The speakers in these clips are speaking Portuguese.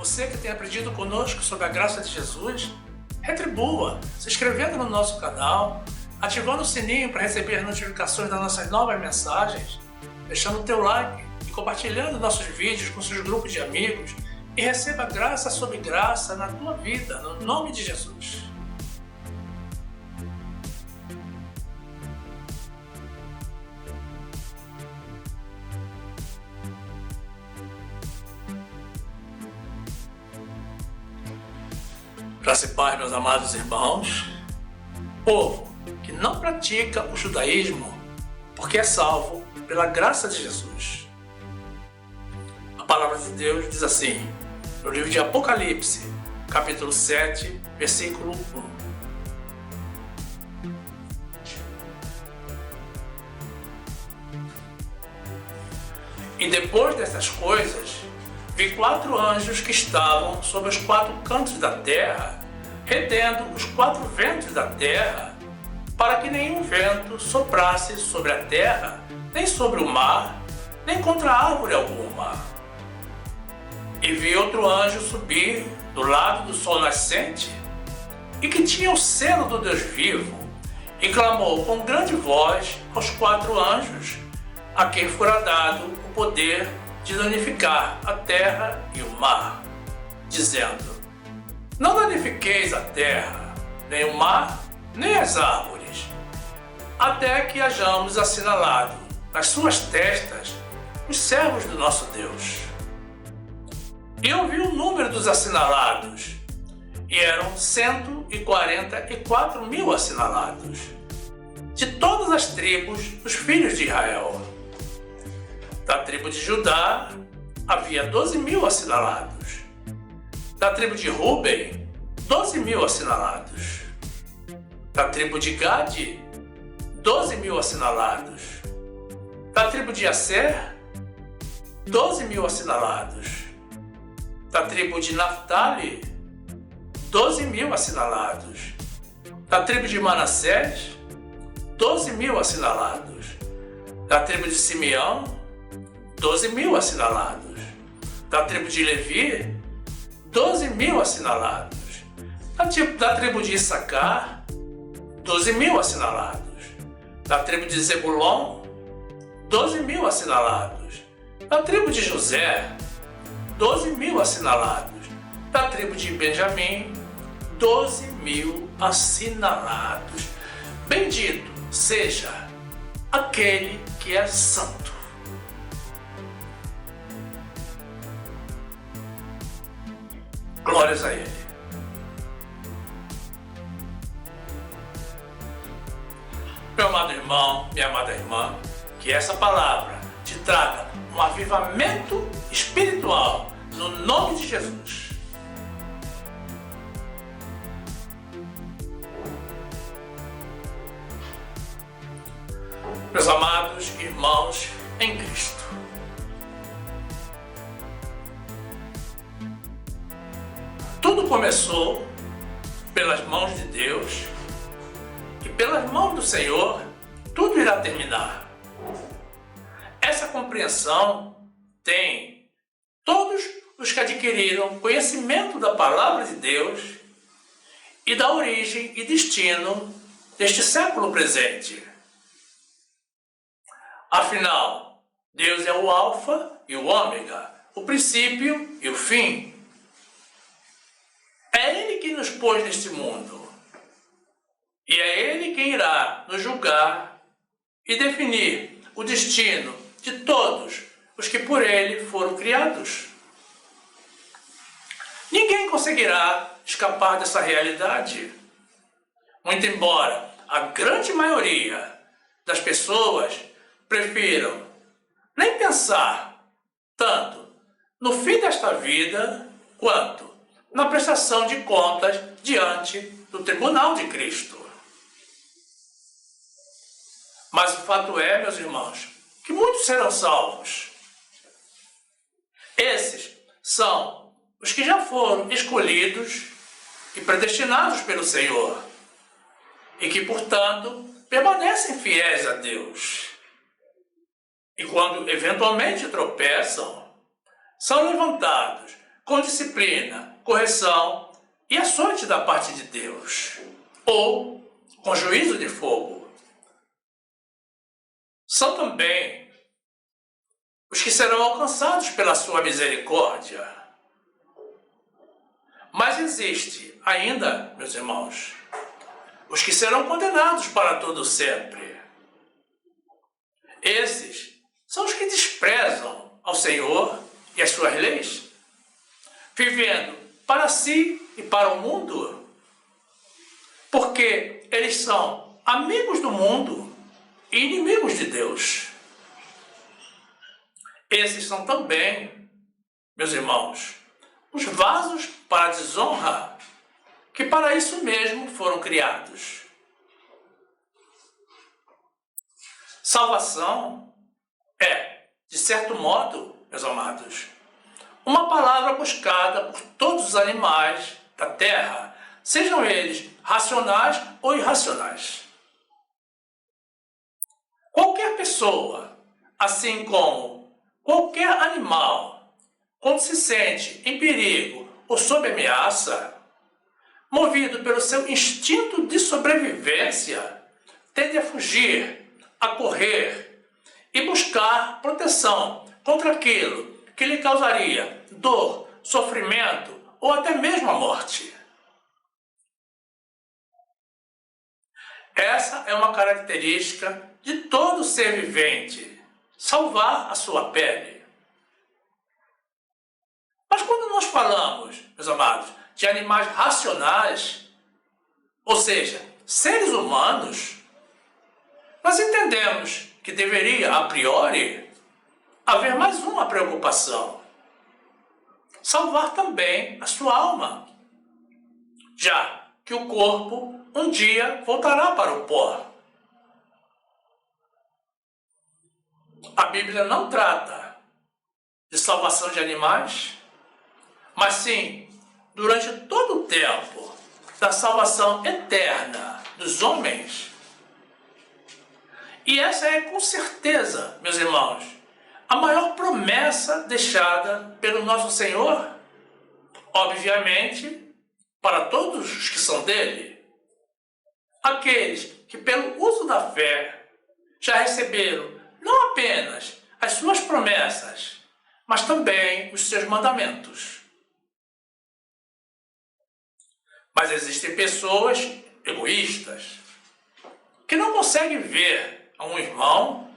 Você que tem aprendido conosco sobre a graça de Jesus, retribua se inscrevendo no nosso canal, ativando o sininho para receber as notificações das nossas novas mensagens, deixando o teu like e compartilhando nossos vídeos com seus grupos de amigos e receba graça sobre graça na tua vida, no nome de Jesus. Graça e paz, meus amados irmãos. Povo que não pratica o judaísmo porque é salvo pela graça de Jesus. A palavra de Deus diz assim, no livro de Apocalipse, capítulo 7, versículo 1. E depois dessas coisas, vi 4 anjos que estavam sobre os 4 cantos da terra, retendo os 4 ventos da terra, para que nenhum vento soprasse sobre a terra, nem sobre o mar, nem contra árvore alguma. E vi outro anjo subir do lado do sol nascente, e que tinha o selo do Deus vivo, e clamou com grande voz aos 4 anjos, a quem fora dado o poder de danificar a terra e o mar, dizendo: não danifiqueis a terra, nem o mar, nem as árvores, até que hajamos assinalado nas suas testas os servos do nosso Deus. E eu vi o número dos assinalados, e eram 144.000 assinalados, de todas as tribos dos filhos de Israel. Da tribo de Judá havia 12.000 assinalados. Da tribo de Ruben, 12.000 assinalados. Da tribo de Gade, 12.000 assinalados. Da tribo de Aser, 12.000 assinalados. Da tribo de Naftali, 12.000 assinalados. Da tribo de Manassés, 12.000 assinalados. Da tribo de Simeão, 12.000 assinalados. Da tribo de Levi, 12.000 assinalados. Da tribo de Issacar, 12.000 assinalados. Da tribo de Zebulon, 12.000 assinalados. Da tribo de José, 12.000 assinalados. Da tribo de Benjamim, 12.000 assinalados. Bendito seja aquele que é santo. Glórias a Ele. Meu amado irmão, minha amada irmã, que essa palavra te traga um avivamento espiritual no nome de Jesus. Meus amados irmãos em Cristo, tudo começou pelas mãos de Deus e pelas mãos do Senhor tudo irá terminar. Essa compreensão tem todos os que adquiriram conhecimento da palavra de Deus e da origem e destino deste século presente. Afinal, Deus é o Alfa e o Ômega, o princípio e o fim. É Ele que nos pôs neste mundo. E é Ele quem irá nos julgar e definir o destino de todos os que por Ele foram criados. Ninguém conseguirá escapar dessa realidade. Muito embora a grande maioria das pessoas prefiram nem pensar tanto no fim desta vida quanto na prestação de contas diante do tribunal de Cristo. Mas o fato é, meus irmãos, que muitos serão salvos. Esses são os que já foram escolhidos e predestinados pelo Senhor e que, portanto, permanecem fiéis a Deus. E quando eventualmente tropeçam, são levantados com disciplina, correção e açoite da parte de Deus, ou com juízo de fogo. São também os que serão alcançados pela sua misericórdia. Mas existe ainda, meus irmãos, os que serão condenados para todo sempre. Esses são os que desprezam ao Senhor e as suas leis, vivendo para si e para o mundo, porque eles são amigos do mundo e inimigos de Deus. Esses são também, meus irmãos, os vasos para a desonra, que para isso mesmo foram criados. Salvação é, de certo modo, meus amados, uma palavra buscada por todos os animais da terra, sejam eles racionais ou irracionais. Qualquer pessoa, assim como qualquer animal, quando se sente em perigo ou sob ameaça, movido pelo seu instinto de sobrevivência, tende a fugir, a correr e buscar proteção contra aquilo que lhe causaria dor, sofrimento ou até mesmo a morte. Essa é uma característica de todo ser vivente, salvar a sua pele. Mas quando nós falamos, meus amados, de animais racionais, ou seja, seres humanos, nós entendemos que deveria, a priori, haver mais uma preocupação: salvar também a sua alma, já que o corpo um dia voltará para o pó. A Bíblia não trata de salvação de animais, mas sim, durante todo o tempo, da salvação eterna dos homens. E essa é, com certeza, meus irmãos, a maior promessa deixada pelo nosso Senhor, obviamente, para todos os que são dele. Aqueles que, pelo uso da fé, já receberam não apenas as suas promessas, mas também os seus mandamentos. Mas existem pessoas egoístas que não conseguem ver a um irmão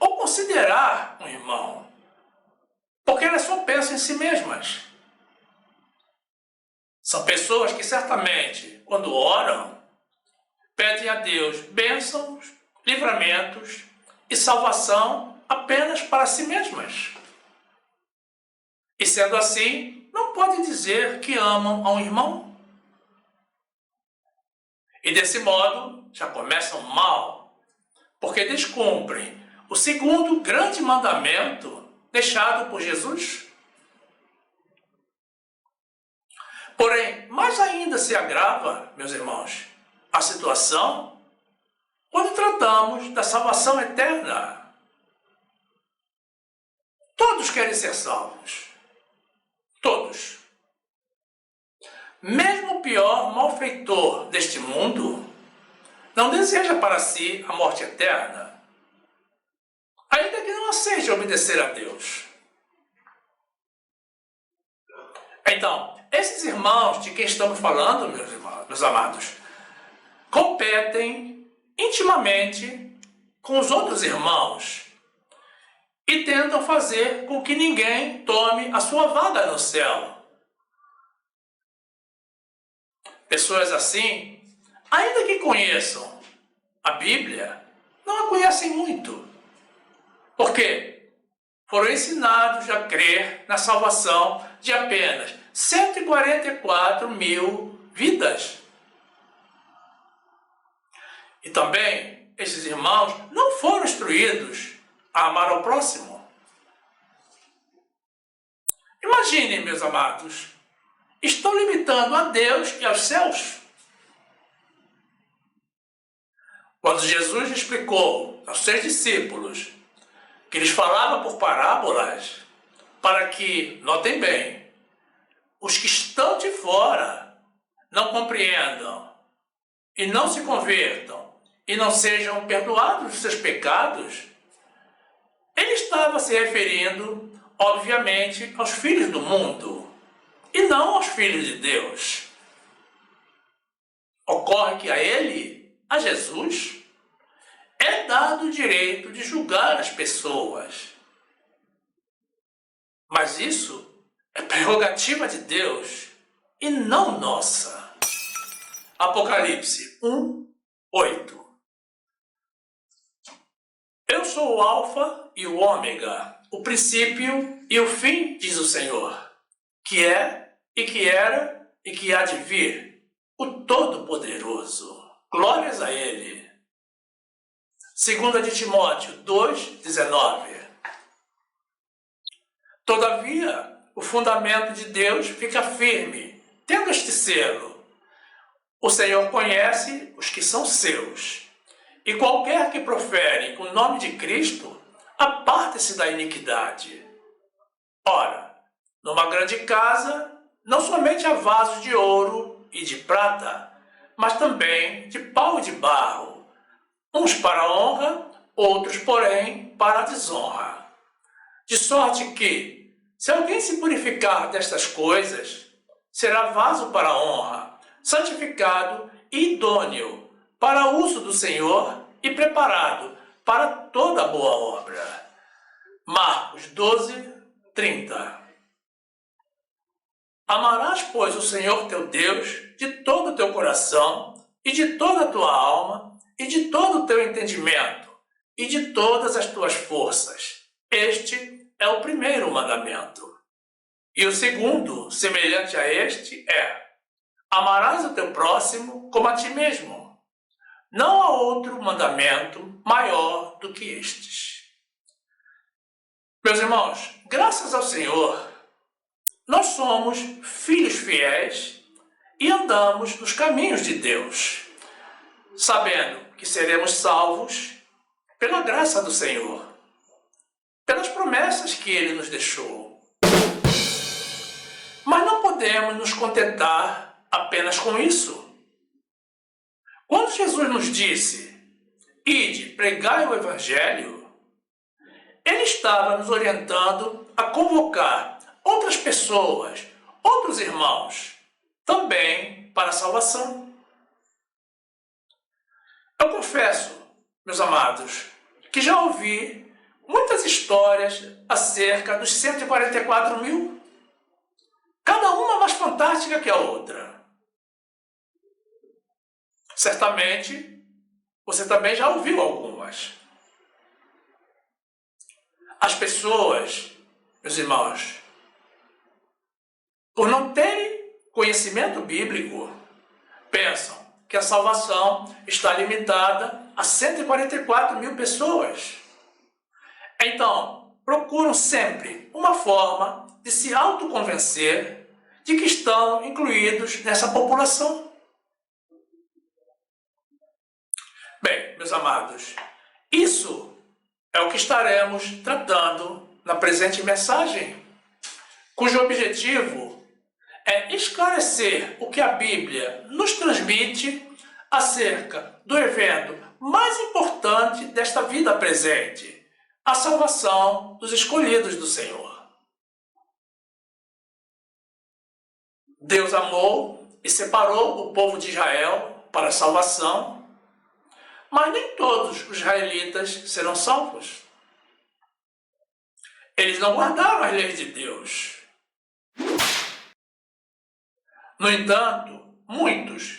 ou considerar um irmão, porque elas só pensam em si mesmas. São pessoas que certamente, quando oram, pedem a Deus bênçãos, livramentos e salvação apenas para si mesmas. E sendo assim, não podem dizer que amam a um irmão. E desse modo, já começam mal, porque descumprem o segundo grande mandamento deixado por Jesus. Porém, mais ainda se agrava, meus irmãos, a situação quando tratamos da salvação eterna. Todos querem ser salvos. Todos. Mesmo o pior malfeitor deste mundo não deseja para si a morte eterna, ainda que não aceite obedecer a Deus. Então, esses irmãos de quem estamos falando, meus irmãos, meus amados, competem intimamente com os outros irmãos e tentam fazer com que ninguém tome a sua vaga no céu. Pessoas assim, ainda que conheçam a Bíblia, não a conhecem muito. Por quê? Foram ensinados a crer na salvação de apenas 144 mil vidas. E também, esses irmãos não foram instruídos a amar ao próximo. Imaginem, meus amados, estão limitando a Deus e aos céus. Quando Jesus explicou aos seus discípulos que lhes falava por parábolas, para que, notem bem, os que estão de fora não compreendam e não se convertam e não sejam perdoados dos seus pecados, ele estava se referindo, obviamente, aos filhos do mundo e não aos filhos de Deus. Ocorre que a ele, a Jesus, é dado o direito de julgar as pessoas. Mas isso é prerrogativa de Deus e não nossa. Apocalipse 1:8. Eu sou o Alfa e o Ômega, o princípio e o fim, diz o Senhor, que é, e que era, e que há de vir, o Todo-Poderoso. Glórias a Ele. 2 de Timóteo 2:19. Todavia, o fundamento de Deus fica firme, tendo este selo. O Senhor conhece os que são seus, e qualquer que profere o nome de Cristo, aparte-se da iniquidade. Ora, numa grande casa, não somente há vasos de ouro e de prata, mas também de pau e de barro, uns para a honra, outros, porém, para a desonra. De sorte que, se alguém se purificar destas coisas, será vaso para a honra, santificado e idôneo para o uso do Senhor e preparado para toda boa obra. Marcos 12:30. Amarás, pois, o Senhor teu Deus de todo o teu coração e de toda a tua alma e de todo o teu entendimento e de todas as tuas forças. Este é o primeiro mandamento. E o segundo, semelhante a este, é: amarás o teu próximo como a ti mesmo. Não há outro mandamento maior do que estes. Meus irmãos, graças ao Senhor, nós somos filhos fiéis e andamos nos caminhos de Deus, sabendo que seremos salvos pela graça do Senhor, pelas promessas que Ele nos deixou. Mas não podemos nos contentar apenas com isso. Quando Jesus nos disse: ide, pregai o Evangelho, Ele estava nos orientando a convocar outras pessoas, outros irmãos, também para a salvação. Eu confesso, meus amados, que já ouvi muitas histórias acerca dos 144 mil, cada uma mais fantástica que a outra. Certamente, você também já ouviu algumas. As pessoas, meus irmãos, por não terem conhecimento bíblico, pensam que a salvação está limitada a 144 mil pessoas. Então, procuram sempre uma forma de se autoconvencer de que estão incluídos nessa população. Bem, meus amados, isso é o que estaremos tratando na presente mensagem, cujo objetivo é esclarecer o que a Bíblia nos transmite acerca do evento mais importante desta vida presente, a salvação dos escolhidos do Senhor. Deus amou e separou o povo de Israel para a salvação, mas nem todos os israelitas serão salvos. Eles não guardaram as leis de Deus. No entanto, muitos,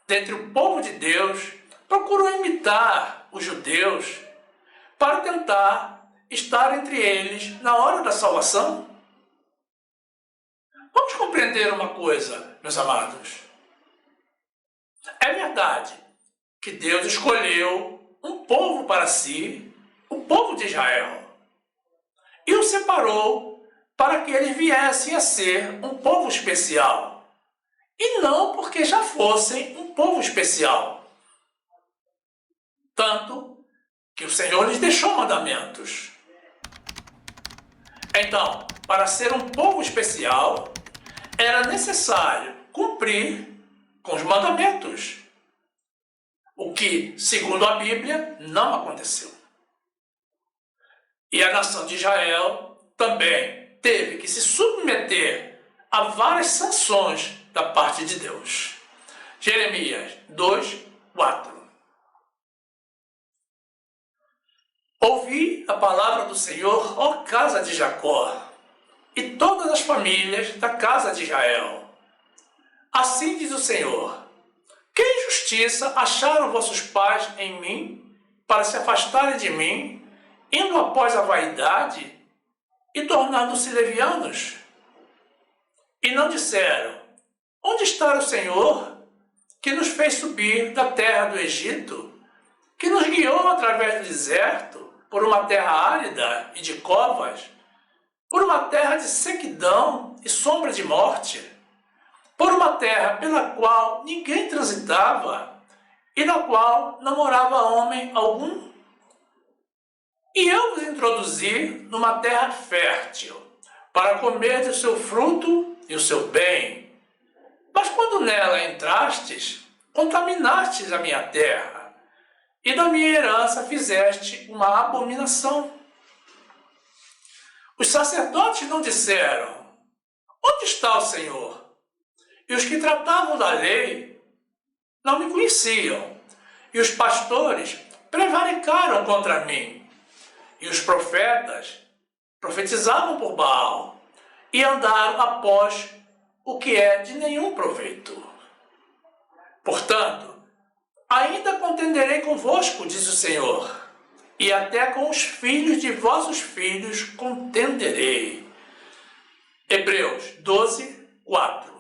dentre o povo de Deus, procuram imitar os judeus para tentar estar entre eles na hora da salvação. Vamos compreender uma coisa, meus amados. É verdade que Deus escolheu um povo para si, o povo de Israel, e o separou para que eles viessem a ser um povo especial, e não porque já fossem um povo especial. Tanto que o Senhor lhes deixou mandamentos. Então, para ser um povo especial, é era necessário cumprir com os mandamentos, o que, segundo a Bíblia, não aconteceu. E a nação de Israel também teve que se submeter a várias sanções da parte de Deus. Jeremias 2, 4. Ouvi a palavra do Senhor, ó casa de Jacó, e todas as famílias da casa de Israel. Assim diz o Senhor: que injustiça acharam vossos pais em mim, para se afastarem de mim, indo após a vaidade e tornando-se levianos? E não disseram: onde está o Senhor, que nos fez subir da terra do Egito, que nos guiou através do deserto, por uma terra árida e de covas, por uma terra de sequidão e sombra de morte, por uma terra pela qual ninguém transitava e na qual não morava homem algum? E eu vos introduzi numa terra fértil, para comer do seu fruto e o seu bem. Mas quando nela entrastes, contaminastes a minha terra, e da minha herança fizeste uma abominação. Os sacerdotes não disseram: onde está o Senhor? E os que tratavam da lei não me conheciam. E os pastores prevaricaram contra mim. E os profetas profetizavam por Baal e andaram após o que é de nenhum proveito. Portanto, ainda contenderei convosco, diz o Senhor, e até com os filhos de vossos filhos contenderei. Hebreus 12, 4.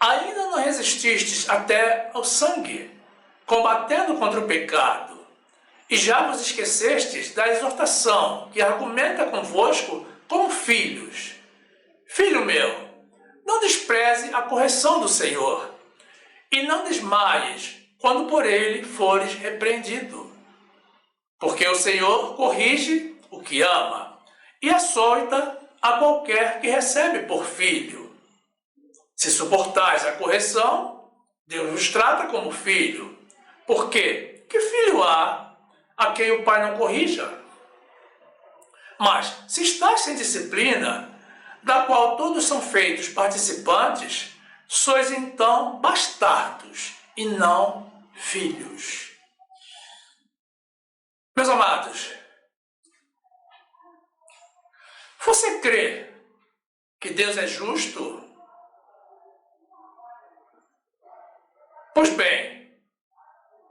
Ainda não resististes até ao sangue, combatendo contra o pecado, e já vos esquecestes da exortação que argumenta convosco como filhos. Filho meu, não despreze a correção do Senhor, e não desmaies quando por ele fores repreendido. Porque o Senhor corrige o que ama, e açoita a qualquer que recebe por filho. Se suportais a correção, Deus vos trata como filho. Porque que filho há a quem o pai não corrija? Mas, se estás sem disciplina, da qual todos são feitos participantes, sois então bastardos e não filhos. Meus amados, você crê que Deus é justo? Pois bem,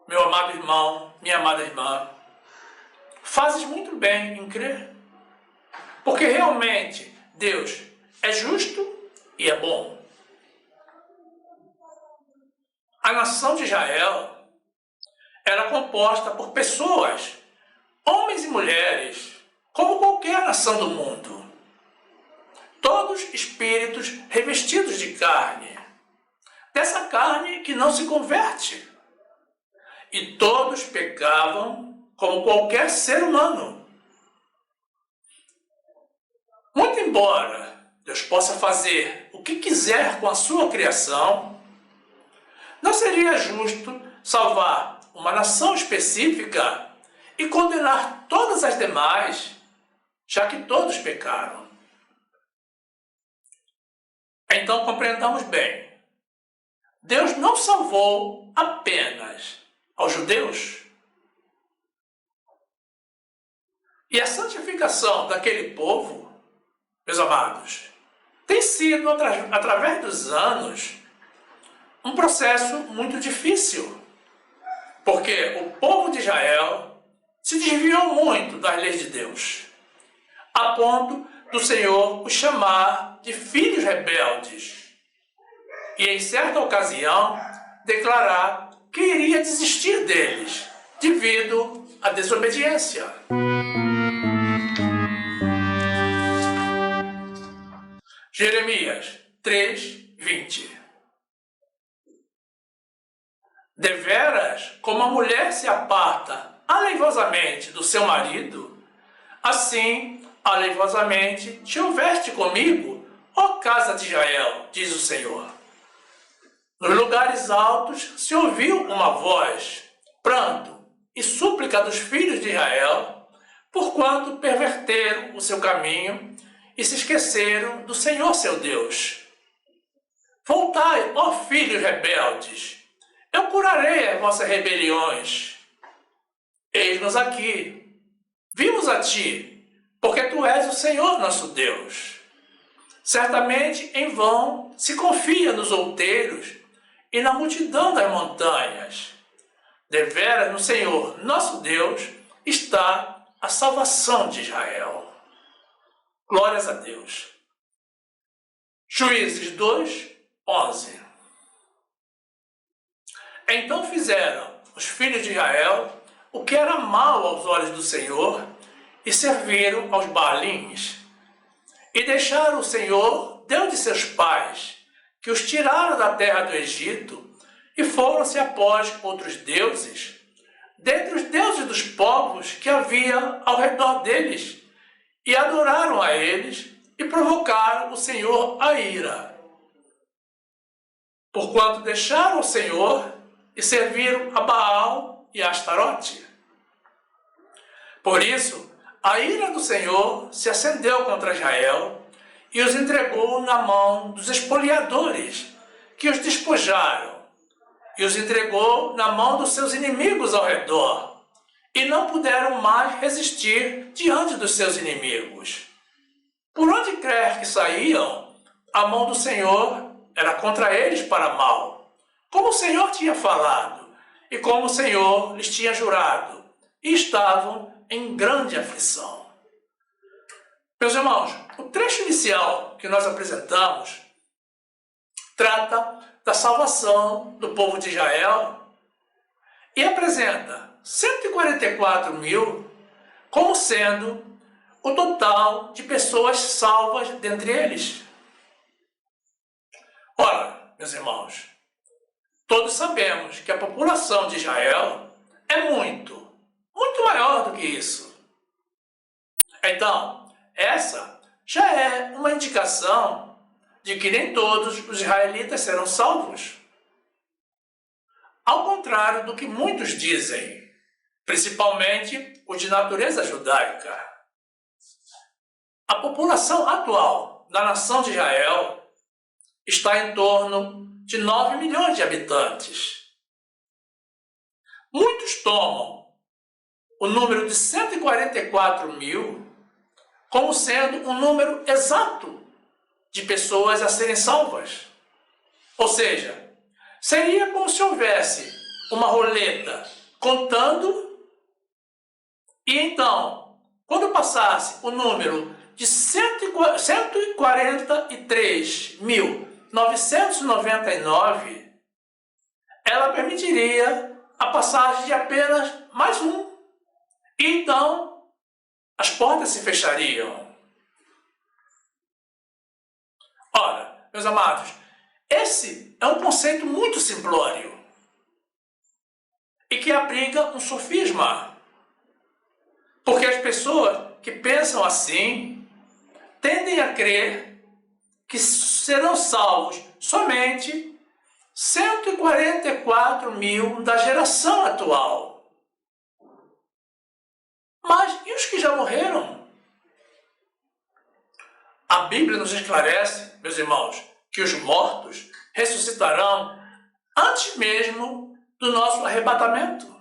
meu amado irmão, minha amada irmã, fazes muito bem em crer, porque realmente Deus é justo e é bom. A nação de Israel era composta por pessoas, homens e mulheres, como qualquer nação do mundo. Todos espíritos revestidos de carne, dessa carne que não se converte. E todos pecavam como qualquer ser humano. Muito embora Deus possa fazer o que quiser com a sua criação, não seria justo salvar uma nação específica e condenar todas as demais, já que todos pecaram. Então compreendamos bem. Deus não salvou apenas aos judeus. E a santificação daquele povo, meus amados, tem sido, através dos anos, um processo muito difícil. Porque o povo de Israel se desviou muito das leis de Deus, a ponto do Senhor os chamar de filhos rebeldes. E em certa ocasião declarar que iria desistir deles devido à desobediência. Jeremias 3, 20. Deveras, como a mulher se aparta aleivosamente do seu marido, assim aleivosamente te houveste comigo ó casa de Israel, diz o Senhor. Nos lugares altos se ouviu uma voz, pranto e súplica dos filhos de Israel, porquanto perverteram o seu caminho e se esqueceram do Senhor seu Deus. Voltai, ó filhos rebeldes, eu curarei as vossas rebeliões. Eis-nos aqui, vimos a ti, porque tu és o Senhor nosso Deus. Certamente em vão se confia nos outeiros e na multidão das montanhas. Deveras no Senhor nosso Deus está a salvação de Israel. Glórias a Deus. Juízes 2, 11. Então fizeram os filhos de Israel o que era mal aos olhos do Senhor e serviram aos Baalins. E deixaram o Senhor, Deus de seus pais, que os tiraram da terra do Egito, e foram-se após outros deuses, dentre os deuses dos povos que havia ao redor deles, e adoraram a eles, e provocaram o Senhor a ira. Porquanto deixaram o Senhor e serviram a Baal e a Astarote. Por isso, a ira do Senhor se acendeu contra Israel e os entregou na mão dos espoliadores, que os despojaram, e os entregou na mão dos seus inimigos ao redor, e não puderam mais resistir diante dos seus inimigos. Por onde quer que saíam, a mão do Senhor era contra eles para mal, como o Senhor tinha falado, e como o Senhor lhes tinha jurado, e estavam em grande aflição. Meus irmãos, o trecho inicial que nós apresentamos trata da salvação do povo de Israel e apresenta 144 mil como sendo o total de pessoas salvas dentre eles. Ora, meus irmãos, todos sabemos que a população de Israel é muito maior do que isso. Então, essa já é uma indicação de que nem todos os israelitas serão salvos. Ao contrário do que muitos dizem, principalmente os de natureza judaica. A população atual da nação de Israel está em torno de 9 milhões de habitantes. Muitos tomam o número de 144 mil como sendo um número exato de pessoas a serem salvas. Ou seja, seria como se houvesse uma roleta contando e então, quando passasse o número de 143.999, ela permitiria a passagem de apenas mais um. E então, as portas se fechariam. Ora, meus amados, esse é um conceito muito simplório e que abriga um sofisma. Porque as pessoas que pensam assim tendem a crer que serão salvos somente 144 mil da geração atual. Mas e os que já morreram? A Bíblia nos esclarece, meus irmãos, que os mortos ressuscitarão antes mesmo do nosso arrebatamento.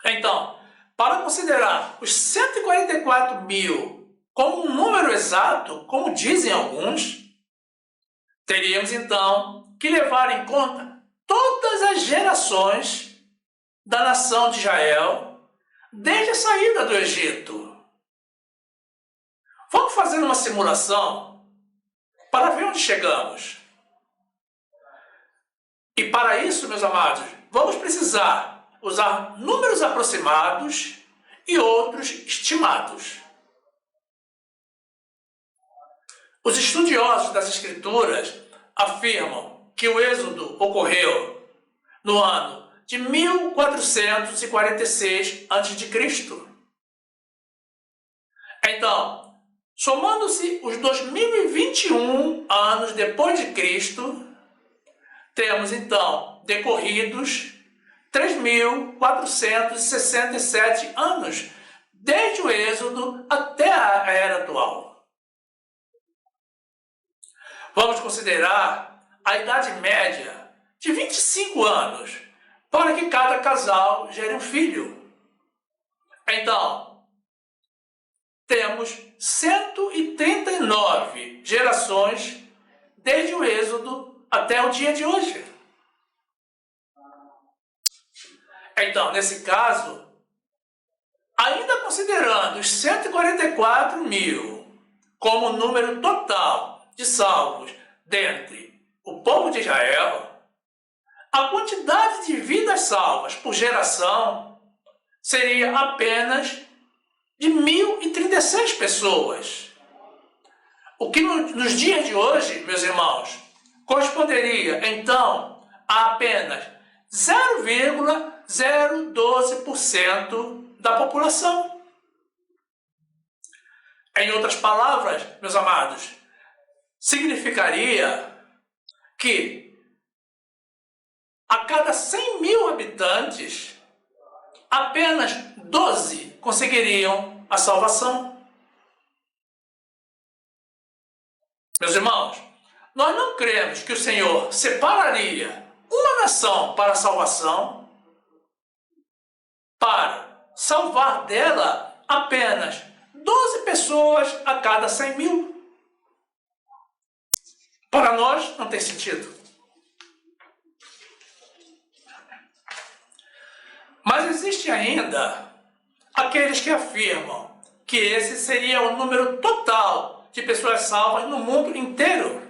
Então, para considerar os 144 mil como um número exato, como dizem alguns, teríamos então que levar em conta todas as gerações da nação de Israel desde a saída do Egito. Vamos fazer uma simulação para ver onde chegamos. E para isso, meus amados, vamos precisar usar números aproximados e outros estimados. Os estudiosos das Escrituras afirmam que o êxodo ocorreu no ano de 1446 a.C. Então, Somando-se os 2021 anos depois de Cristo, temos então decorridos 3.467 anos, desde o Êxodo até a era atual. Vamos considerar a idade média de 25 anos para que cada casal gere um filho. Então, temos 139 gerações desde o Êxodo até o dia de hoje. Então, nesse caso, ainda considerando os 144 mil como o número total de salvos dentre o povo de Israel, a quantidade de vidas salvas por geração seria apenas de 1.036 pessoas. O que nos dias de hoje, meus irmãos, corresponderia então a apenas 0,012% da população. Em outras palavras, meus amados, significaria que a cada 100 mil habitantes, apenas 12 conseguiriam a salvação. Meus irmãos, nós não cremos que o Senhor separaria uma nação para a salvação, para salvar dela apenas 12 pessoas a cada 100 mil. Para nós não tem sentido. Mas existe ainda aqueles que afirmam que esse seria o número total de pessoas salvas no mundo inteiro.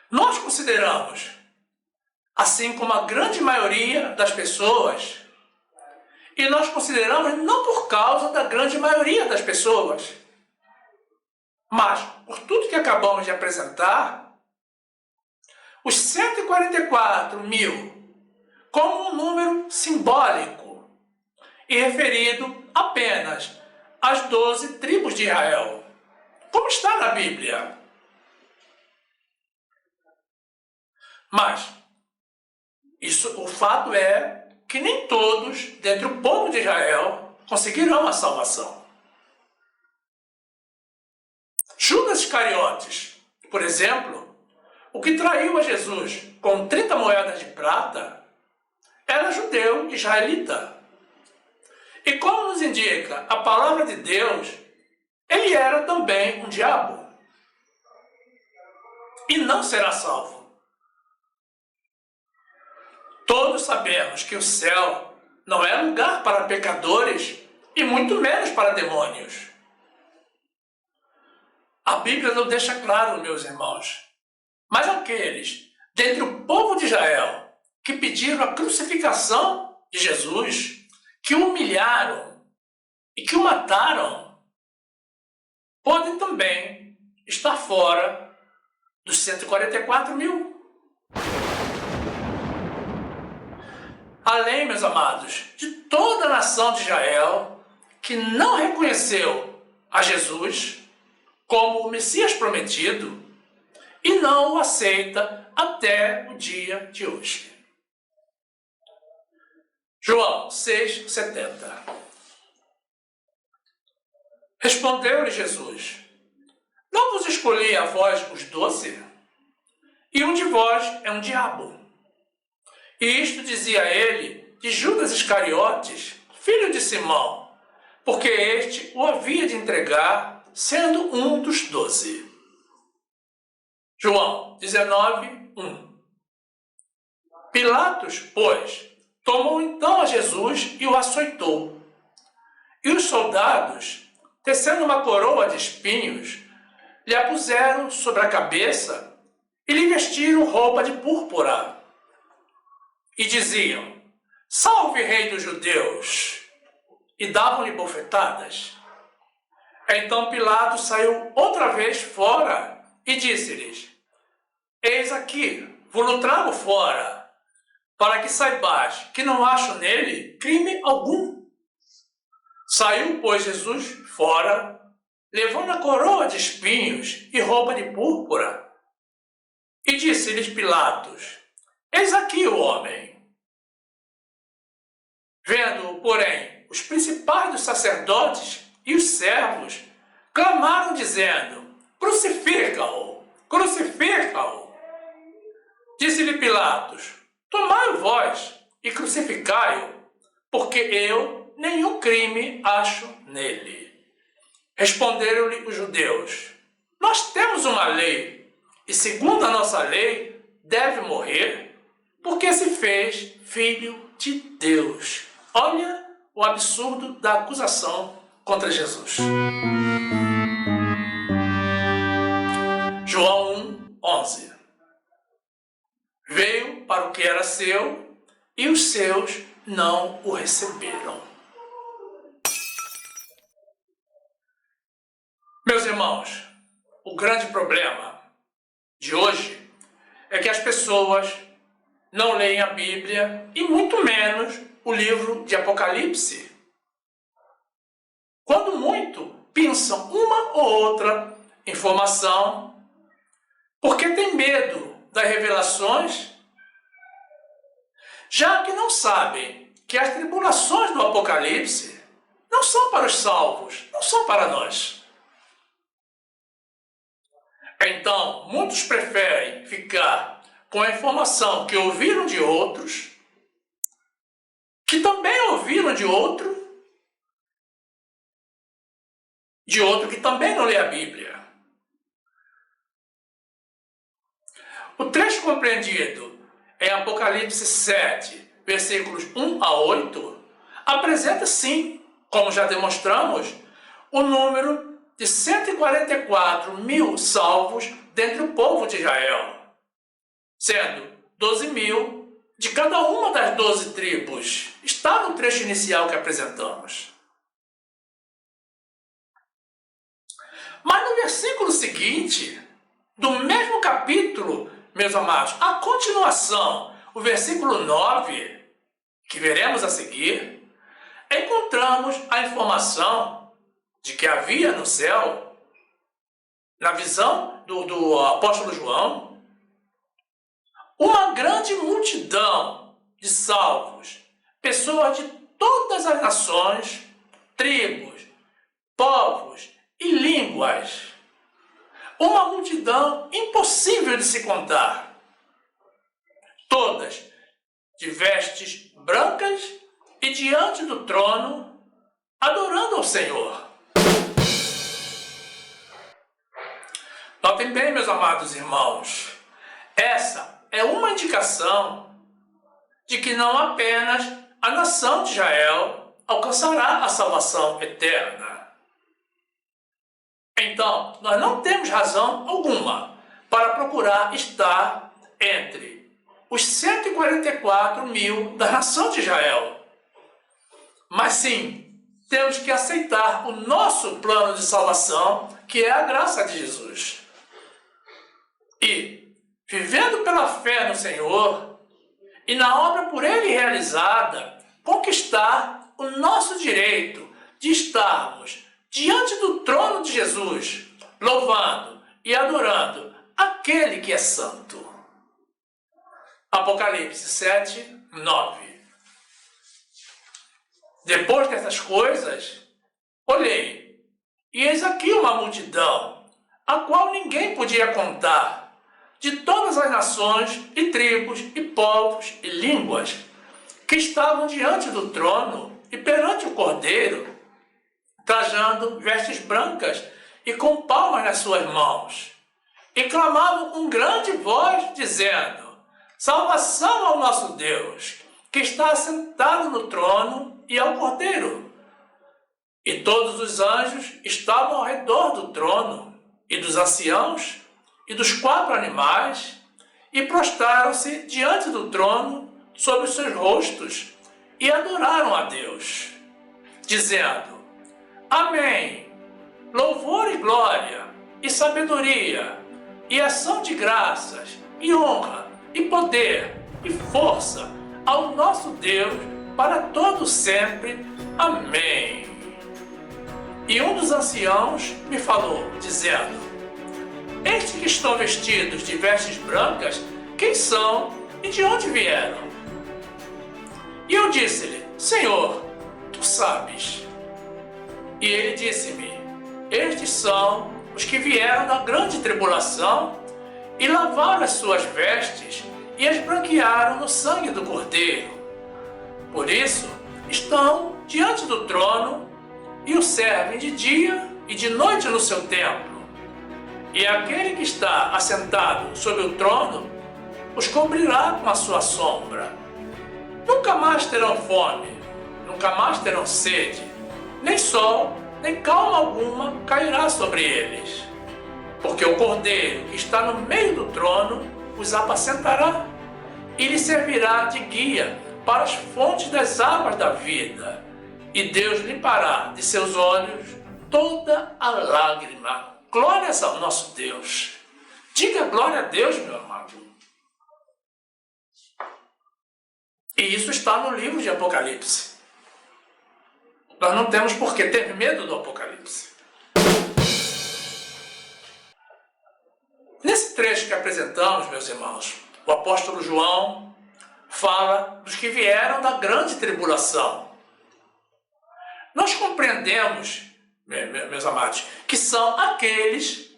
Nós consideramos, assim como a grande maioria das pessoas, e nós consideramos não por causa da grande maioria das pessoas, mas por tudo que acabamos de apresentar, os 144 mil como um número simbólico e referido apenas às 12 tribos de Israel, como está na Bíblia. Mas o fato é que nem todos, dentre o povo de Israel, conseguirão a salvação. Judas Iscariotes, por exemplo, o que traiu a Jesus com 30 moedas de prata, era judeu israelita. E como nos indica a palavra de Deus, ele era também um diabo. E não será salvo. Todos sabemos que o céu não é lugar para pecadores e muito menos para demônios. A Bíblia não deixa claro, meus irmãos. Mas aqueles dentre o povo de Israel que pediram a crucificação de Jesus, que o humilharam e que o mataram, podem também estar fora dos 144 mil. Além, meus amados, de toda a nação de Israel que não reconheceu a Jesus como o Messias prometido e não o aceita até o dia de hoje. João 6,70. Respondeu-lhe Jesus: não vos escolhi a vós os 12? E um de vós é um diabo. E isto dizia ele de Judas Iscariotes, filho de Simão, porque este o havia de entregar, sendo um dos 12. João 19:1. Pilatos, pois, tomou então a Jesus e o açoitou. E os soldados, tecendo uma coroa de espinhos, lhe a puseram sobre a cabeça e lhe vestiram roupa de púrpura. E diziam: salve, rei dos judeus! E davam-lhe bofetadas. Então Pilatos saiu outra vez fora e disse-lhes: eis aqui, vos trago fora, para que saibais que não acho nele crime algum. Saiu, pois, Jesus fora, levando a coroa de espinhos e roupa de púrpura. E disse-lhes Pilatos: Eis aqui o homem. Vendo-o, porém, os principais dos sacerdotes e os servos clamaram, dizendo: Crucifica-o! Crucifica-o! Disse-lhe Pilatos: Tomai-o vós e crucificai-o, porque eu nenhum crime acho nele. Responderam-lhe os judeus: Nós temos uma lei, e segundo a nossa lei deve morrer, porque se fez filho de Deus. Olha o absurdo da acusação contra Jesus. João 1:11. Veio para o que era seu, e os seus não o receberam. Meus irmãos, o grande problema de hoje é que as pessoas não leem a Bíblia e muito menos o livro de Apocalipse. Quando muito, pensam uma ou outra informação porque tem medo das revelações, já que não sabem que as tribulações do Apocalipse não são para os salvos, não são para nós. Então, muitos preferem ficar com a informação que ouviram de outros, que também ouviram de outro que também não lê a Bíblia. O trecho compreendido em Apocalipse 7, versículos 1 a 8, apresenta sim, como já demonstramos, o número de 144 mil salvos dentre o povo de Israel, sendo 12 mil de cada uma das 12 tribos. Está no trecho inicial que apresentamos. Mas no versículo seguinte, do mesmo capítulo, meus amados, a continuação, o versículo 9, que veremos a seguir, encontramos a informação de que havia no céu, na visão do apóstolo João, uma grande multidão de salvos, pessoas de todas as nações, tribos, povos e línguas. Uma multidão impossível de se contar. Todas de vestes brancas e diante do trono, adorando ao Senhor. Notem bem, meus amados irmãos, essa é uma indicação de que não apenas a nação de Israel alcançará a salvação eterna. Então, nós não temos razão alguma para procurar estar entre os 144 mil da nação de Israel. Mas sim, temos que aceitar o nosso plano de salvação, que é a graça de Jesus. E, vivendo pela fé no Senhor e na obra por Ele realizada, conquistar o nosso direito de estarmos diante do trono de Jesus, louvando e adorando aquele que é santo. Apocalipse 7, 9. Depois dessas coisas, olhei, e eis aqui uma multidão, a qual ninguém podia contar, de todas as nações e tribos e povos e línguas, que estavam diante do trono e perante o Cordeiro, trajando vestes brancas e com palmas nas suas mãos, e clamavam com grande voz, dizendo: Salvação ao nosso Deus, que está assentado no trono e ao Cordeiro. E todos os anjos estavam ao redor do trono, e dos anciãos, e dos 4 animais, e prostraram-se diante do trono sobre os seus rostos, e adoraram a Deus, dizendo: Amém! Louvor e glória, e sabedoria, e ação de graças, e honra, e poder, e força ao nosso Deus para todo sempre. Amém. E um dos anciãos me falou, dizendo: estes que estão vestidos de vestes brancas, quem são e de onde vieram? E eu disse-lhe: Senhor, tu sabes. E ele disse-me: estes são os que vieram da grande tribulação e lavaram as suas vestes e as branquearam no sangue do Cordeiro. Por isso estão diante do trono e o servem de dia e de noite no seu templo. E aquele que está assentado sobre o trono os cobrirá com a sua sombra. Nunca mais terão fome, nunca mais terão sede, nem sol, nem calma alguma cairá sobre eles. Porque o Cordeiro que está no meio do trono os apacentará e lhes servirá de guia para as fontes das águas da vida. E Deus limpará de seus olhos toda a lágrima. Glórias ao nosso Deus. Diga glória a Deus, meu amado. E isso está no livro de Apocalipse. Nós não temos por que ter medo do Apocalipse. Nesse trecho que apresentamos, meus irmãos, o apóstolo João fala dos que vieram da grande tribulação. Nós compreendemos, meus amados, que são aqueles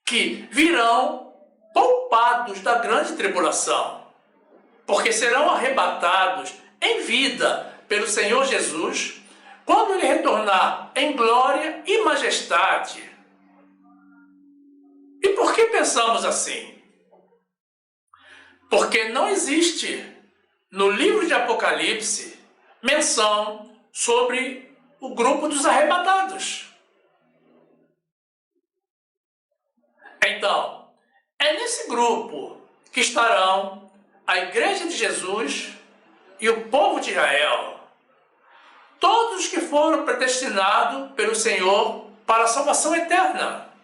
que virão poupados da grande tribulação, porque serão arrebatados em vida pelo Senhor Jesus quando Ele retornar em glória e majestade. E por que pensamos assim? Porque não existe no livro de Apocalipse menção sobre o grupo dos arrebatados. Então, é nesse grupo que estarão a Igreja de Jesus e o povo de Israel, todos que foram predestinados pelo Senhor para a salvação eterna.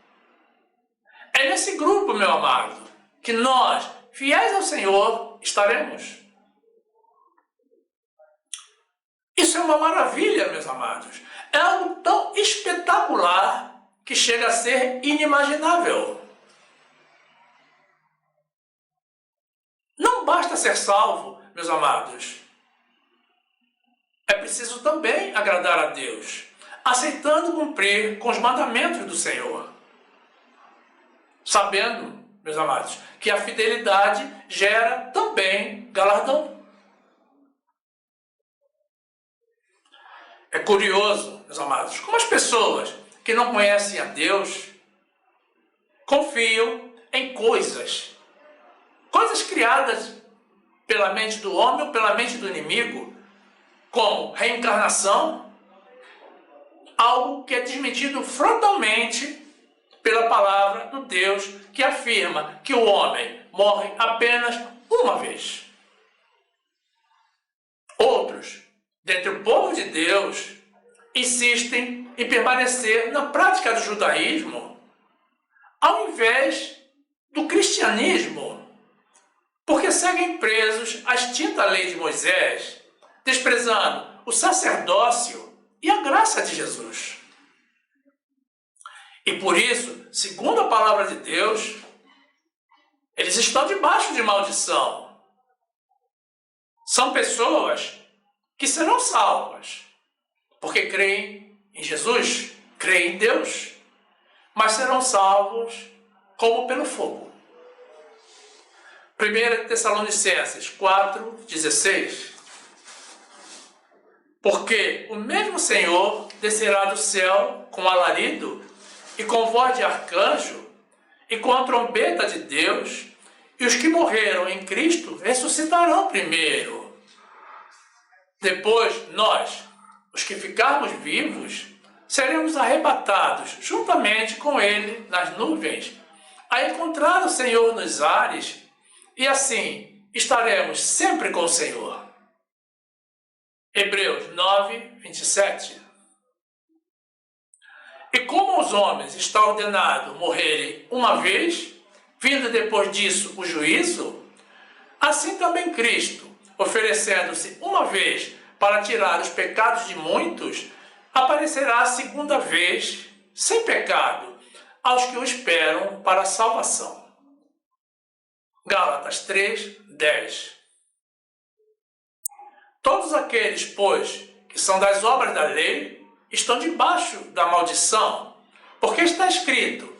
É nesse grupo, meu amado, que nós, fiéis ao Senhor, estaremos. Isso é uma maravilha, meus amados. É algo tão espetacular que chega a ser inimaginável. Não basta ser salvo, meus amados. É preciso também agradar a Deus, aceitando cumprir com os mandamentos do Senhor. Sabendo, meus amados, que a fidelidade gera também galardão. É curioso, meus amados, como as pessoas que não conhecem a Deus confiam em coisas criadas pela mente do homem ou pela mente do inimigo, como reencarnação, algo que é desmentido frontalmente pela palavra do Deus, que afirma que o homem morre apenas uma vez. Outros, dentre o povo de Deus, insistem em permanecer na prática do judaísmo, ao invés do cristianismo, porque seguem presos à extinta lei de Moisés, desprezando o sacerdócio e a graça de Jesus. E por isso, segundo a palavra de Deus, eles estão debaixo de maldição. São pessoas que serão salvas, porque creem em Jesus, creem em Deus, mas serão salvos como pelo fogo. 1 Tessalonicenses 4:16. Porque o mesmo Senhor descerá do céu com alarido e com voz de arcanjo e com a trombeta de Deus, e os que morreram em Cristo ressuscitarão primeiro. Depois, nós, os que ficarmos vivos, seremos arrebatados juntamente com Ele nas nuvens, a encontrar o Senhor nos ares, e assim estaremos sempre com o Senhor. Hebreus 9:27. E como aos homens está ordenado morrerem uma vez, vindo depois disso o juízo, assim também Cristo, oferecendo-se uma vez para tirar os pecados de muitos, aparecerá a segunda vez, sem pecado, aos que o esperam para a salvação. Gálatas 3, 10. Todos aqueles, pois, que são das obras da lei, estão debaixo da maldição, porque está escrito: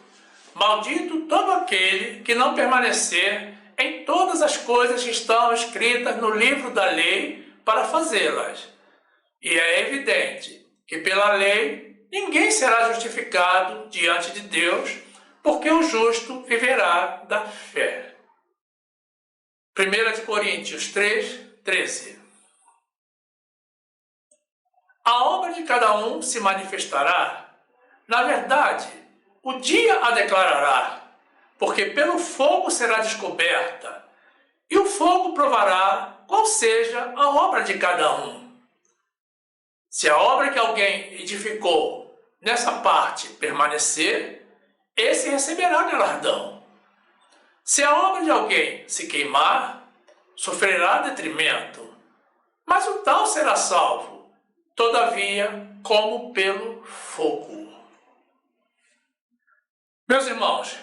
maldito todo aquele que não permanecer em todas as coisas que estão escritas no livro da lei para fazê-las. E é evidente que pela lei ninguém será justificado diante de Deus, porque o justo viverá da fé. 1 Coríntios 3, 13. A obra de cada um se manifestará. Na verdade, o dia a declarará, porque pelo fogo será descoberta, e o fogo provará qual seja a obra de cada um. Se a obra que alguém edificou nessa parte permanecer, esse receberá galardão. Se a obra de alguém se queimar, sofrerá detrimento, mas o tal será salvo, todavia, como pelo fogo. Meus irmãos,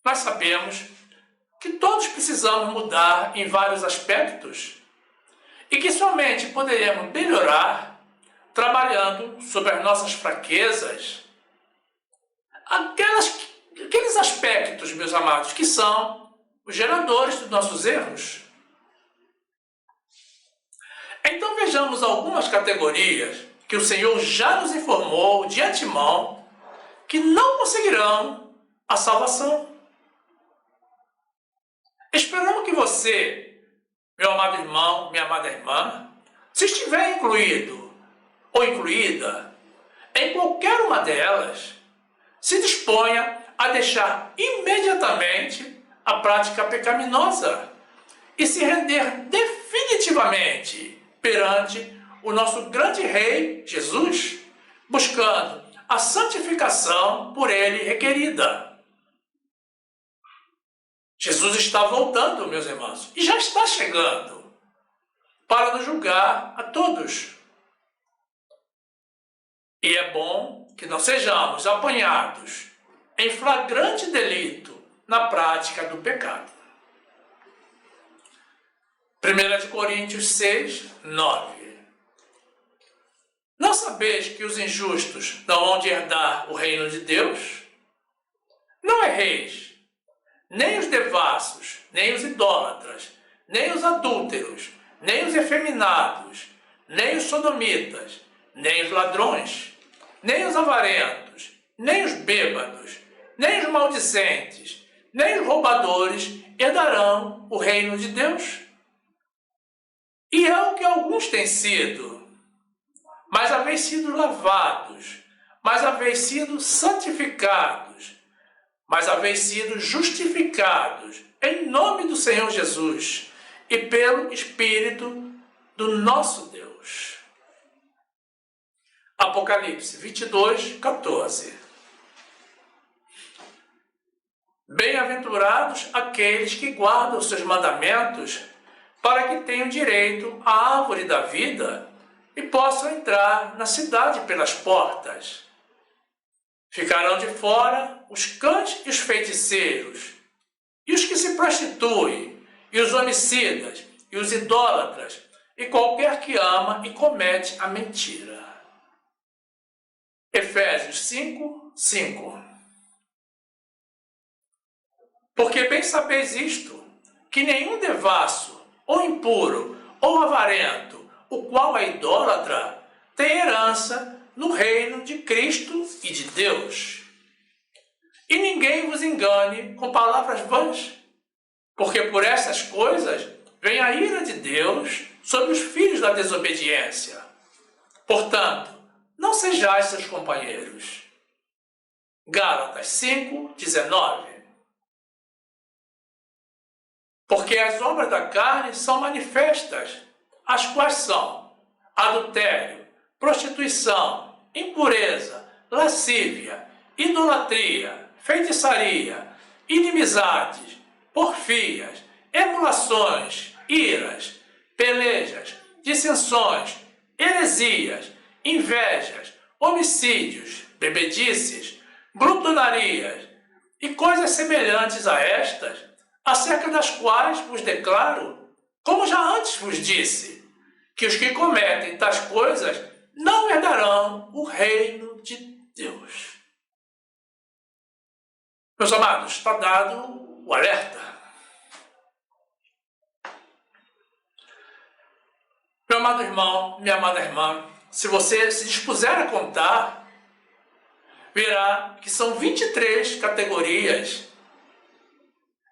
nós sabemos que todos precisamos mudar em vários aspectos e que somente poderemos melhorar trabalhando sobre as nossas fraquezas, aqueles aspectos, meus amados, que são os geradores dos nossos erros. Então vejamos algumas categorias que o Senhor já nos informou de antemão que não conseguirão a salvação. Esperamos que você, meu amado irmão, minha amada irmã, se estiver incluído ou incluída em qualquer uma delas, se disponha a deixar imediatamente a prática pecaminosa e se render definitivamente perante o nosso grande Rei Jesus, buscando a santificação por ele requerida. Jesus está voltando, meus irmãos, e já está chegando para nos julgar a todos. E é bom que não sejamos apanhados em flagrante delito na prática do pecado. 1 Coríntios 6, 9. Não sabeis que os injustos não hão de herdar o reino de Deus? Não erreis, nem os devassos, nem os idólatras, nem os adúlteros, nem os efeminados, nem os sodomitas, nem os ladrões, nem os avarentos, nem os bêbados, nem os maldizentes, nem os roubadores herdarão o reino de Deus. E é o que alguns têm sido, mas haveis sido lavados, mas haveis sido santificados, mas haveis sido justificados em nome do Senhor Jesus e pelo Espírito do nosso Deus. Apocalipse 22, 14. Bem-aventurados aqueles que guardam os seus mandamentos, para que tenham direito à árvore da vida e possam entrar na cidade pelas portas. Ficarão de fora os cães e os feiticeiros, e os que se prostituem, e os homicidas, e os idólatras, e qualquer que ama e comete a mentira. Efésios 5, 5. Porque bem sabeis isto, que nenhum devasso, ou impuro, ou avarento, o qual é idólatra, tem herança no reino de Cristo e de Deus. E ninguém vos engane com palavras vãs, porque por essas coisas vem a ira de Deus sobre os filhos da desobediência. Portanto, não sejais seus companheiros. Gálatas 5, 19. Porque as obras da carne são manifestas, as quais são adultério, prostituição, impureza, lascívia, idolatria, feitiçaria, inimizades, porfias, emulações, iras, pelejas, dissensões, heresias, invejas, homicídios, bebedices, glutonarias e coisas semelhantes a estas, acerca das quais vos declaro, como já antes vos disse, que os que cometem tais coisas não herdarão o reino de Deus. Meus amados, está dado o alerta. Meu amado irmão, minha amada irmã, se você se dispuser a contar, verá que são 23 categorias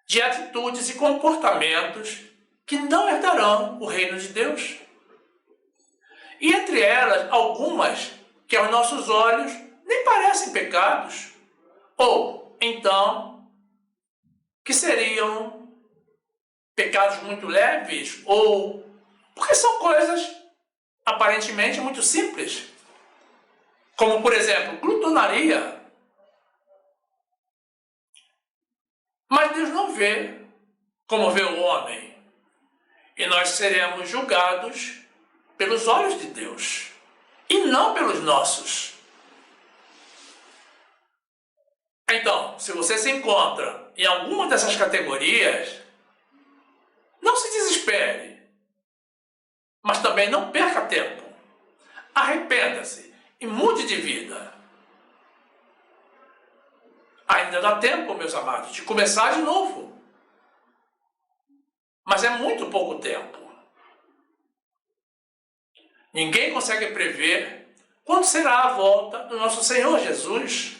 de atitudes e comportamentos que não herdarão o reino de Deus. E entre elas, algumas que aos nossos olhos nem parecem pecados, ou então que seriam pecados muito leves, ou porque são coisas aparentemente muito simples, como por exemplo, glutonaria. Mas Deus não vê como vê o homem, e nós seremos julgados pelos olhos de Deus, e não pelos nossos. Então, se você se encontra em alguma dessas categorias, não se desespere, mas também não perca tempo. Arrependa-se e mude de vida. Ainda dá tempo, meus amados, de começar de novo. Mas é muito pouco tempo. Ninguém consegue prever quando será a volta do nosso Senhor Jesus.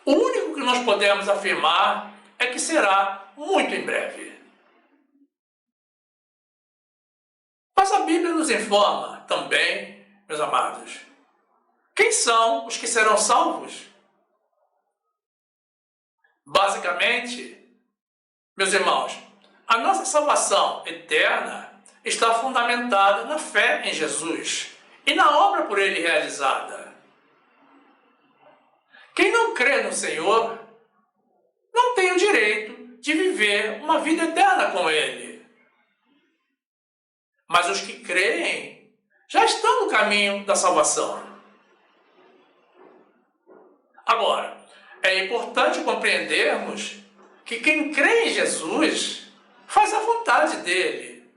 O único que nós podemos afirmar é que será muito em breve. Mas a Bíblia nos informa também, meus amados, quem são os que serão salvos? Basicamente, meus irmãos, a nossa salvação eterna está fundamentada na fé em Jesus e na obra por Ele realizada. Quem não crê no Senhor não tem o direito de viver uma vida eterna com Ele. Mas os que creem já estão no caminho da salvação. Agora, é importante compreendermos que quem crê em Jesus faz a vontade dele.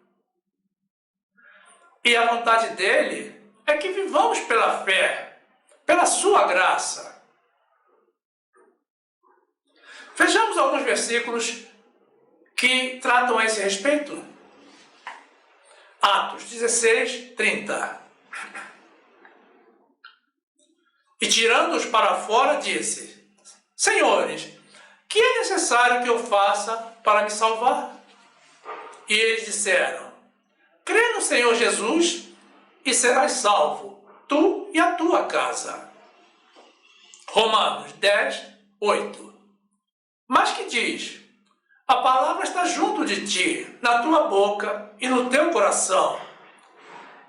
E a vontade dele é que vivamos pela fé, pela sua graça. Vejamos alguns versículos que tratam a esse respeito. Atos 16, 30. E tirando-os para fora, disse: Senhores, que é necessário que eu faça para me salvar? E eles disseram: Crê no Senhor Jesus e serás salvo, tu e a tua casa. Romanos 10, 8. Mas que diz: A palavra está junto de ti, na tua boca e no teu coração.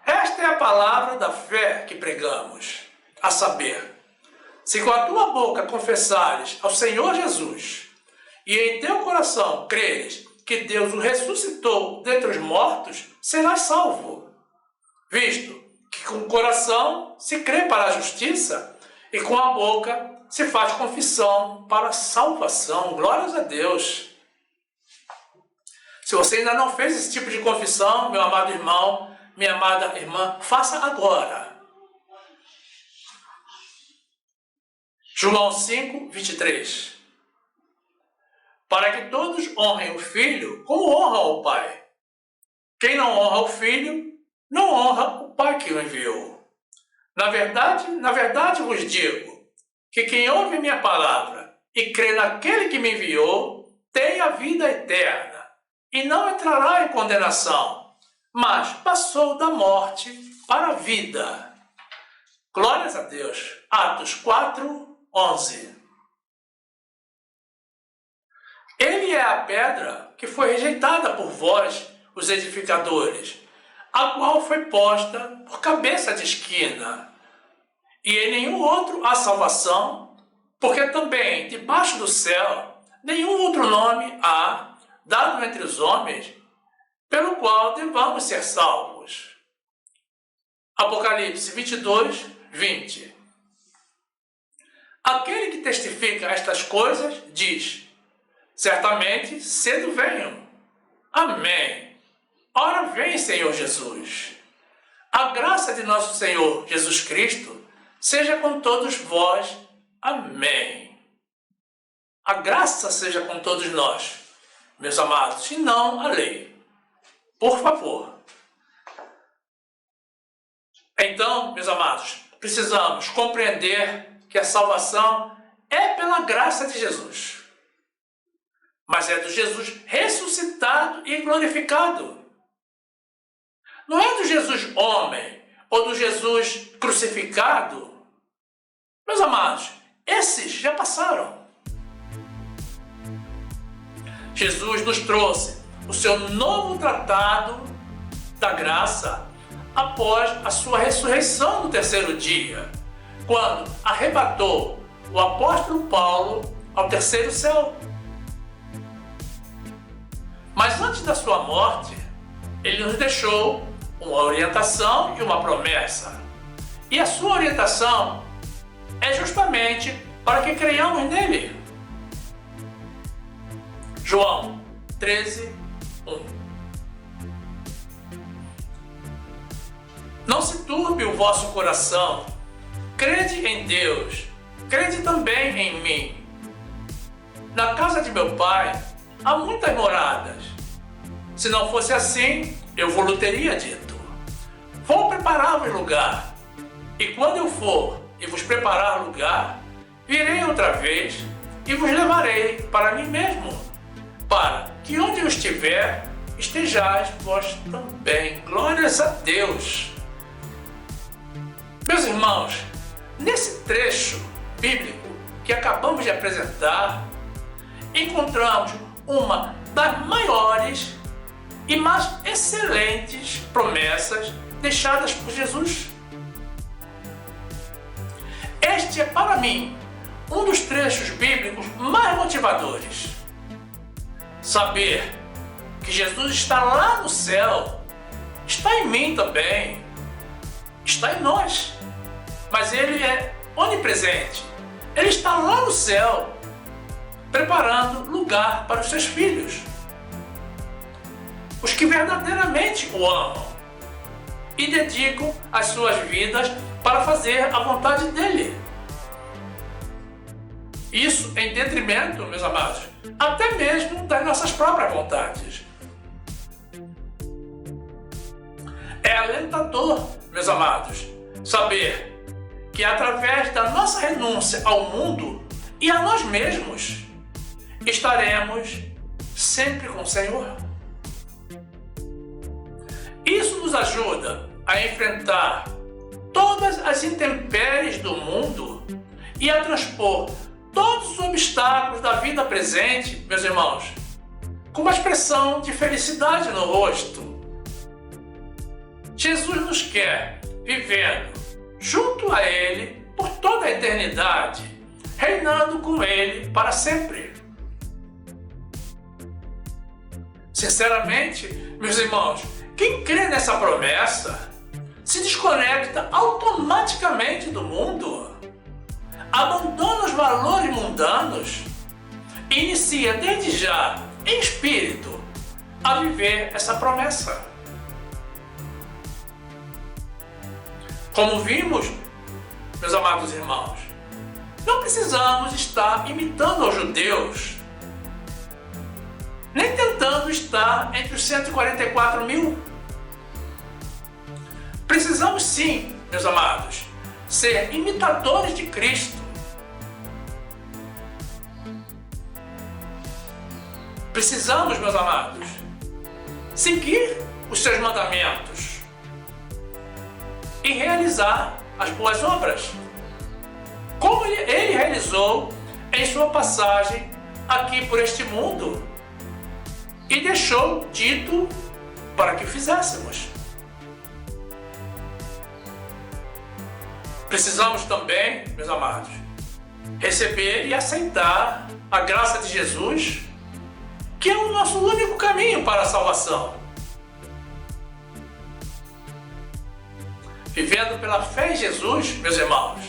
Esta é a palavra da fé que pregamos, a saber, se com a tua boca confessares ao Senhor Jesus e em teu coração creres que Deus o ressuscitou dentre os mortos, serás salvo. Visto que com o coração se crê para a justiça e com a boca se faz confissão para a salvação. Glórias a Deus. Se você ainda não fez esse tipo de confissão, meu amado irmão, minha amada irmã, faça agora. João 5, 23. Para que todos honrem o Filho como honram o Pai. Quem não honra o Filho, não honra o Pai que o enviou. Na verdade vos digo, que quem ouve minha palavra e crê naquele que me enviou, tem a vida eterna, e não entrará em condenação, mas passou da morte para a vida. Glórias a Deus. Atos 4, 11. Ele é a pedra que foi rejeitada por vós, os edificadores, a qual foi posta por cabeça de esquina. E em nenhum outro há salvação, porque também debaixo do céu nenhum outro nome há dado entre os homens, pelo qual devamos ser salvos. Apocalipse 22, 20. Aquele que testifica estas coisas diz: certamente cedo venho. Amém. Ora vem, Senhor Jesus. A graça de nosso Senhor Jesus Cristo seja com todos vós. Amém. A graça seja com todos nós, meus amados, e não a lei. Por favor. Então, meus amados, precisamos compreender que a salvação é pela graça de Jesus. Mas é do Jesus ressuscitado e glorificado. Não é do Jesus homem ou do Jesus crucificado. Meus amados, esses já passaram. Jesus nos trouxe o seu novo tratado da graça após a sua ressurreição no terceiro dia, quando arrebatou o apóstolo Paulo ao terceiro céu. Mas antes da sua morte, ele nos deixou uma orientação e uma promessa. E a sua orientação é justamente para que creiamos nele. João 13, 1. Não se turbe o vosso coração. Crede em Deus. Crede também em mim. Na casa de meu pai há muitas moradas. Se não fosse assim, eu vos teria dito: vou preparar-vos lugar. E quando eu for e vos preparar lugar, virei outra vez e vos levarei para mim mesmo, para que onde eu estiver, estejais vós também. Glórias a Deus! Meus irmãos, nesse trecho bíblico que acabamos de apresentar, encontramos uma das maiores e mais excelentes promessas deixadas por Jesus. Este é, para mim, um dos trechos bíblicos mais motivadores. Saber que Jesus está lá no céu, está em mim também, está em nós. Mas Ele é onipresente. Ele está lá no céu, preparando lugar para os seus filhos, os que verdadeiramente o amam e dedicam as suas vidas para fazer a vontade dele. Isso em detrimento, meus amados, até mesmo das nossas próprias vontades. É alentador, meus amados, saber que através da nossa renúncia ao mundo e a nós mesmos, estaremos sempre com o Senhor. Isso nos ajuda a enfrentar todas as intempéries do mundo e a transpor todos os obstáculos da vida presente, meus irmãos, com uma expressão de felicidade no rosto. Jesus nos quer vivendo junto a Ele por toda a eternidade, reinando com Ele para sempre. Sinceramente, meus irmãos, quem crê nessa promessa se desconecta automaticamente do mundo, abandona os valores mundanos e inicia desde já, em espírito, a viver essa promessa. Como vimos, meus amados irmãos, não precisamos estar imitando os judeus, nem tentando estar entre os 144 mil. Precisamos sim, meus amados, ser imitadores de Cristo. Precisamos, meus amados, seguir os seus mandamentos e realizar as boas obras, como ele realizou em sua passagem aqui por este mundo e deixou dito para que fizéssemos. Precisamos também, meus amados, receber e aceitar a graça de Jesus, que é o nosso único caminho para a salvação. vivendo pela fé em Jesus, meus irmãos,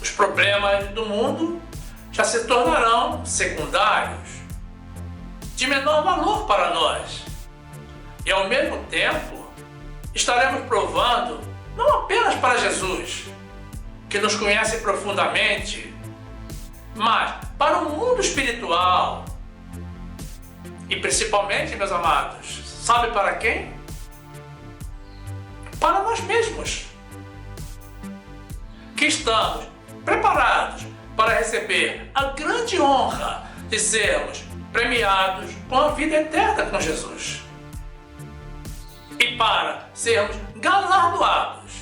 os problemas do mundo já se tornarão secundários, de menor valor para nós. E ao mesmo tempo, estaremos provando não apenas para Jesus, que nos conhece profundamente, mas para o mundo espiritual. E principalmente, meus amados, sabe para quem? Para nós mesmos, que estamos preparados para receber a grande honra de sermos premiados com a vida eterna com Jesus e para sermos galardoados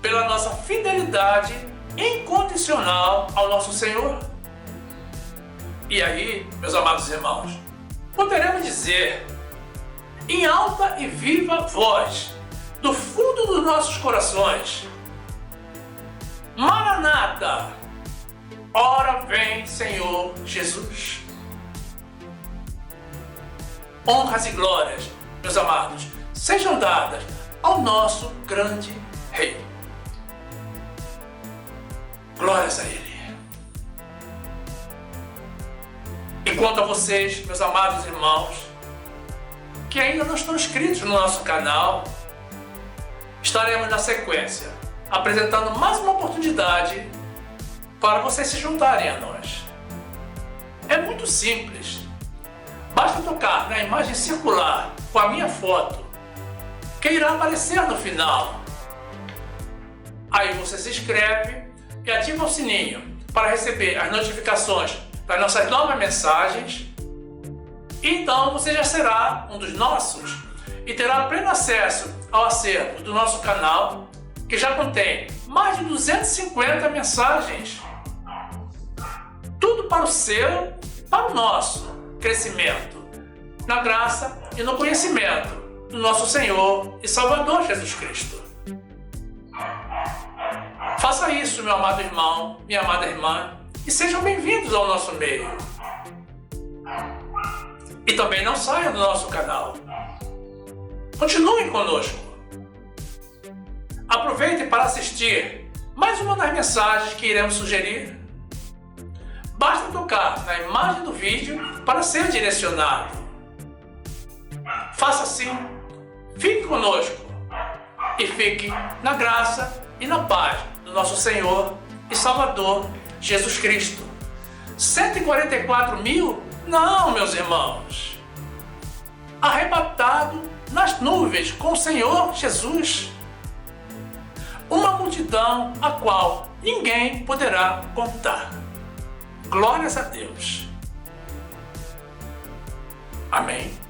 pela nossa fidelidade incondicional ao nosso Senhor. E aí, meus amados irmãos, poderemos dizer em alta e viva voz, do fundo dos nossos corações: Maranata, ora vem, Senhor Jesus. Honras e glórias, meus amados, sejam dadas ao nosso grande Rei. Glórias a Ele. E quanto a vocês, meus amados irmãos, que ainda não estão inscritos no nosso canal, estaremos na sequência apresentando mais uma oportunidade para vocês se juntarem a nós. É muito simples. Basta tocar na imagem circular com a minha foto, que irá aparecer no final. Aí você se inscreve e ativa o sininho para receber as notificações das nossas novas mensagens. E então você já será um dos nossos e terá pleno acesso ao acervo do nosso canal, que já contém mais de 250 mensagens. Tudo para o seu, para o nosso crescimento, na graça e no conhecimento do nosso Senhor e Salvador Jesus Cristo. Faça isso, meu amado irmão, minha amada irmã, e sejam bem-vindos ao nosso meio. E também não saiam do nosso canal. Continuem conosco. Aproveite para assistir mais uma das mensagens que iremos sugerir. Basta tocar na imagem do vídeo para ser direcionado. Faça assim, fique conosco e fique na graça e na paz do nosso Senhor e Salvador Jesus Cristo. 144 mil? Não, meus irmãos. Arrebatado nas nuvens com o Senhor Jesus. Uma multidão a qual ninguém poderá contar. Glórias a Deus. Amém.